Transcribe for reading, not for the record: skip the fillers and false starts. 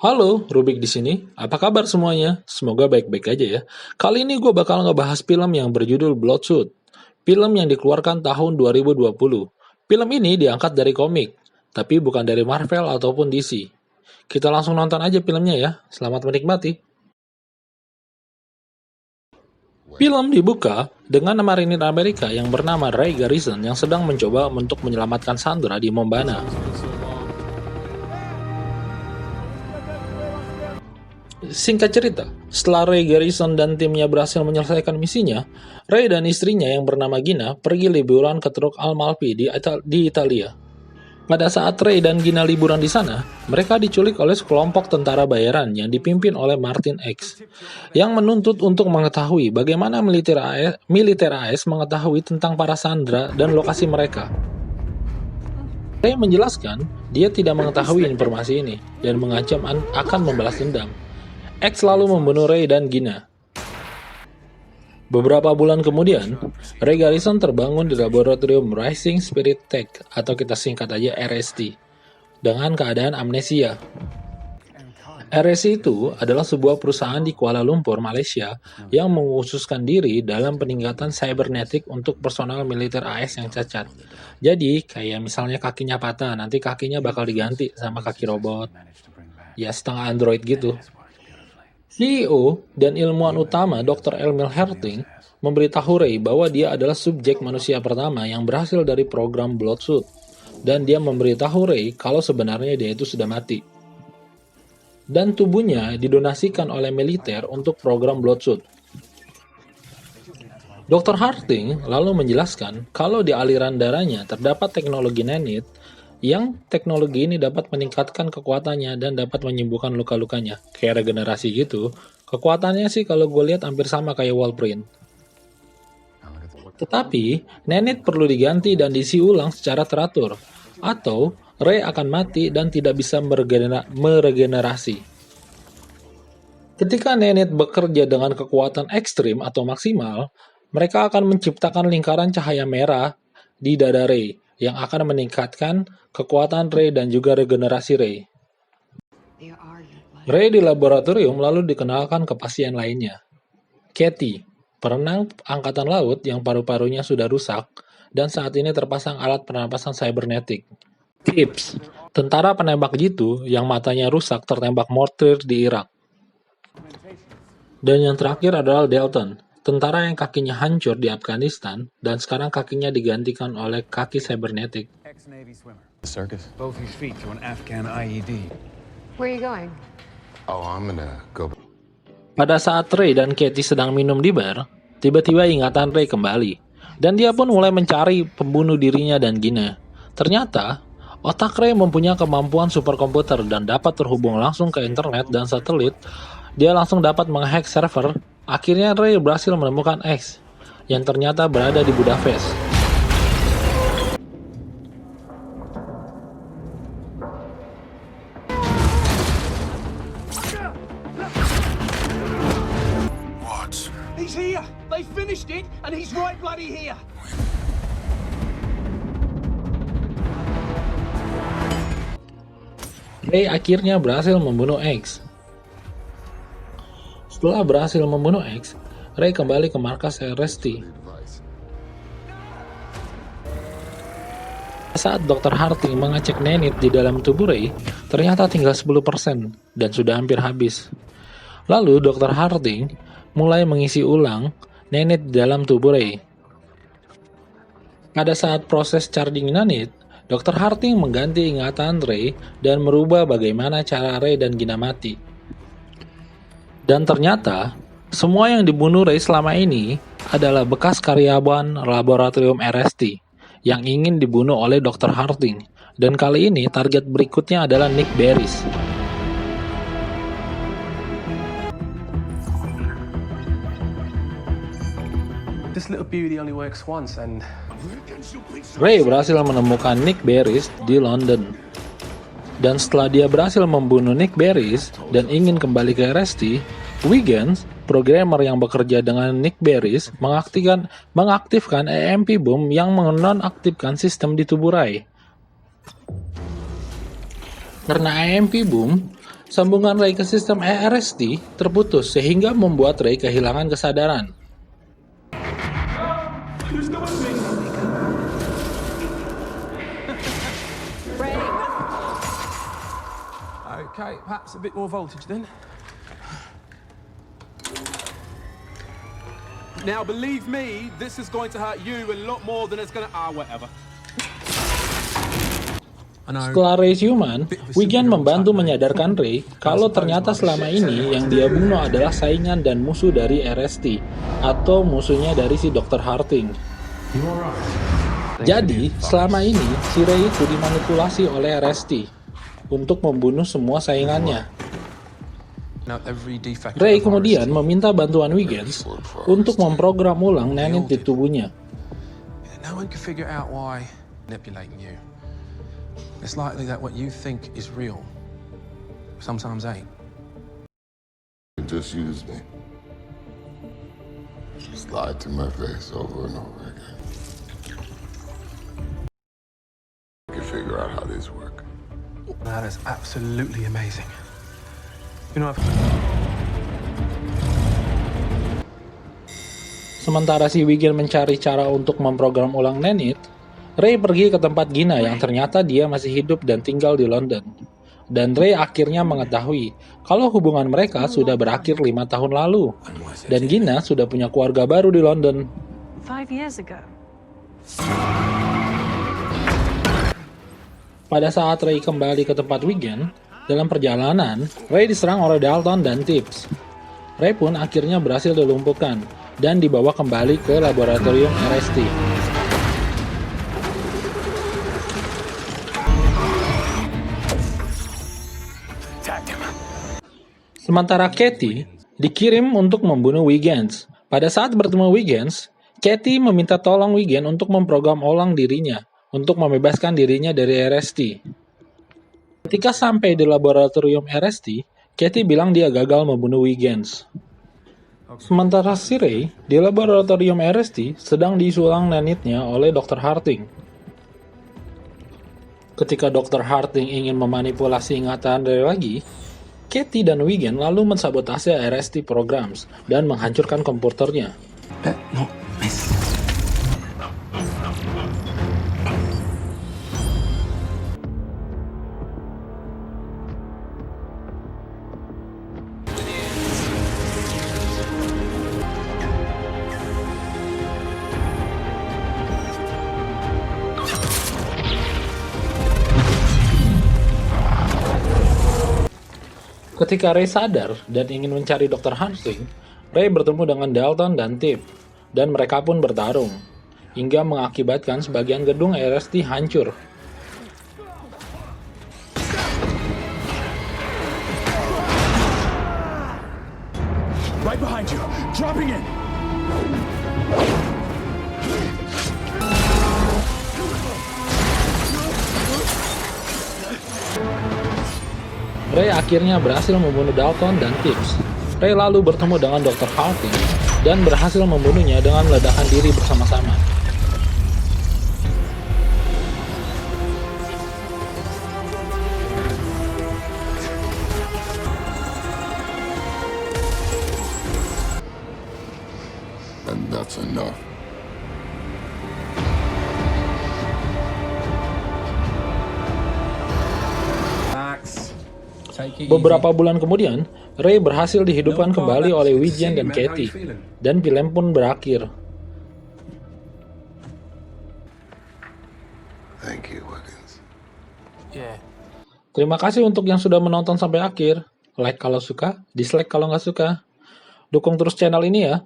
Halo, Rubik di sini. Apa kabar semuanya? Semoga baik-baik aja ya. Kali ini gue bakal ngebahas film yang berjudul Bloodshot. Film yang dikeluarkan tahun 2020. Film ini diangkat dari komik, tapi bukan dari Marvel ataupun DC. Kita langsung nonton aja filmnya ya. Selamat menikmati. Film dibuka dengan marinir Amerika yang bernama Ray Garrison yang sedang mencoba untuk menyelamatkan Sandra di Mombana. Singkat cerita, setelah Ray Garrison dan timnya berhasil menyelesaikan misinya, Ray dan istrinya yang bernama Gina pergi liburan ke Teluk Amalfi di Italia. Pada saat Ray dan Gina liburan di sana, mereka diculik oleh sekelompok tentara bayaran yang dipimpin oleh Martin X, yang menuntut untuk mengetahui bagaimana militer AS mengetahui tentang para sandera dan lokasi mereka. Ray menjelaskan dia tidak mengetahui informasi ini dan mengancam akan membalas dendam. X lalu membunuh Ray dan Gina. Beberapa bulan kemudian, Ray Garrison terbangun di laboratorium Rising Spirit Tech atau kita singkat aja RST dengan keadaan amnesia. RST itu adalah sebuah perusahaan di Kuala Lumpur, Malaysia yang mengkhususkan diri dalam peningkatan cybernetik untuk personal militer AS yang cacat. Jadi, kayak misalnya kakinya patah, nanti kakinya bakal diganti sama kaki robot. Ya, setengah android gitu. CEO dan ilmuwan utama Dr. Emil Herting memberitahu Ray bahwa dia adalah subjek manusia pertama yang berhasil dari program Bloodshot, dan dia memberitahu Ray kalau sebenarnya dia itu sudah mati. Dan tubuhnya didonasikan oleh militer untuk program Bloodshot. Dr. Herting lalu menjelaskan kalau di aliran darahnya terdapat teknologi nanit yang teknologi ini dapat meningkatkan kekuatannya dan dapat menyembuhkan luka-lukanya. Kayak regenerasi gitu. Kekuatannya sih kalau gue lihat hampir sama kayak Wolverine. Tetapi, nanit perlu diganti dan diisi ulang secara teratur. Atau, Ray akan mati dan tidak bisa meregenerasi. Ketika nanit bekerja dengan kekuatan ekstrim atau maksimal, mereka akan menciptakan lingkaran cahaya merah di dada Ray yang akan meningkatkan kekuatan Ray dan juga regenerasi Ray. Ray di laboratorium lalu dikenalkan ke pasien lainnya. Katie, perenang angkatan laut yang paru-parunya sudah rusak dan saat ini terpasang alat pernapasan cybernetik. Tips, tentara penembak jitu yang matanya rusak tertembak mortir di Irak. Dan yang terakhir adalah Dalton, tentara yang kakinya hancur di Afghanistan dan sekarang kakinya digantikan oleh kaki cybernetik. Ex-Navy swimmer. The circus? Both his feet to an Afghan IED. Where are you going? Oh, I'm gonna go. Pada saat Ray dan Katie sedang minum di bar, tiba-tiba ingatan Ray kembali, dan dia pun mulai mencari pembunuh dirinya dan Gina. Ternyata, otak Ray mempunyai kemampuan superkomputer dan dapat terhubung langsung ke internet dan satelit. Dia langsung dapat menghack server. Akhirnya Ray berhasil menemukan X, yang ternyata berada di Budapest. What? He's here! They finished it, and he's right bloody here! Ray akhirnya berhasil membunuh X. Setelah berhasil membunuh X, Ray kembali ke markas RST. Saat Dr. Herting mengecek nanit di dalam tubuh Ray, ternyata tinggal 10% dan sudah hampir habis. Lalu Dr. Herting mulai mengisi ulang nanit di dalam tubuh Ray. Pada saat proses charging nanit, Dr. Herting mengganti ingatan Ray dan merubah bagaimana cara Ray dan Gina mati. Dan ternyata, semua yang dibunuh Ray selama ini adalah bekas karyawan laboratorium RST yang ingin dibunuh oleh Dr. Herting. Dan kali ini target berikutnya adalah Nick Barris. This little beauty only works once and Ray berhasil menemukan Nick Barris di London. Dan setelah dia berhasil membunuh Nick Barris dan ingin kembali ke RST, Wiggins, programmer yang bekerja dengan Nick Barris, mengaktifkan EMP Boom yang menonaktifkan sistem di tubuh Ray. Karena EMP Boom Sambungan Ray ke sistem ERST terputus sehingga membuat Ray kehilangan kesadaran. Okay, perhaps a bit more voltage then. Now, believe me, this is going to hurt you a lot more than it's going to... whatever. I know. Setelah Ray siuman, Wigan membantu menyadarkan Ray kalau ternyata selama ini yang dia bunuh adalah saingan dan musuh dari RST, atau musuhnya dari si Dr. Harding. Jadi, selama ini si Ray itu dimanipulasi oleh RST untuk membunuh semua saingannya. Ray kemudian meminta bantuan Wiggins untuk memprogram ulang Nanite di tubuhnya. No one can figure out why manipulating you. It's likely that what you think is real sometimes ain't. He just used me. Just lied to my face over and over again. I can figure out how this works. That is absolutely amazing. You know, Sementara si Wiggins mencari cara untuk memprogram ulang Nanite, Ray pergi ke tempat Gina yang ternyata dia masih hidup dan tinggal di London. Dan Ray akhirnya mengetahui kalau hubungan mereka sudah berakhir 5 tahun lalu. Dan Gina sudah punya keluarga baru di London. 5 years ago. Pada saat Ray kembali ke tempat Wiggins, dalam perjalanan, Ray diserang oleh Dalton dan Tibbs. Ray pun akhirnya berhasil dilumpuhkan dan dibawa kembali ke laboratorium RST. Sementara Katie dikirim untuk membunuh Wiggins. Pada saat bertemu Wiggins, Katie meminta tolong Wiggins untuk memprogram ulang dirinya untuk membebaskan dirinya dari RST. Ketika sampai di laboratorium RST, Katie bilang dia gagal membunuh Wiggins. Sementara si Ray di laboratorium RST sedang disulang Nanite-nya oleh Dr. Harding. Ketika Dr. Harding ingin memanipulasi ingatan Ray lagi, Katie dan Wiggins lalu mensabotase RST Programs dan menghancurkan komputernya. Ketika Ray sadar dan ingin mencari Dr. Harding, Ray bertemu dengan Dalton dan Tibbs, dan mereka pun bertarung, hingga mengakibatkan sebagian gedung RST hancur. Right behind you. Dropping in. Ray akhirnya berhasil membunuh Dalton dan Tibbs. Ray lalu bertemu dengan Dr. Harding dan berhasil membunuhnya dengan meledakan diri bersama-sama. And that's enough. Beberapa bulan kemudian, Ray berhasil dihidupkan kembali oleh Wiggins dan Katie, dan film pun berakhir. Thank you, Wiggins. yeah. Terima kasih untuk yang sudah menonton sampai akhir. Like kalau suka, dislike kalau nggak suka. Dukung terus channel ini ya.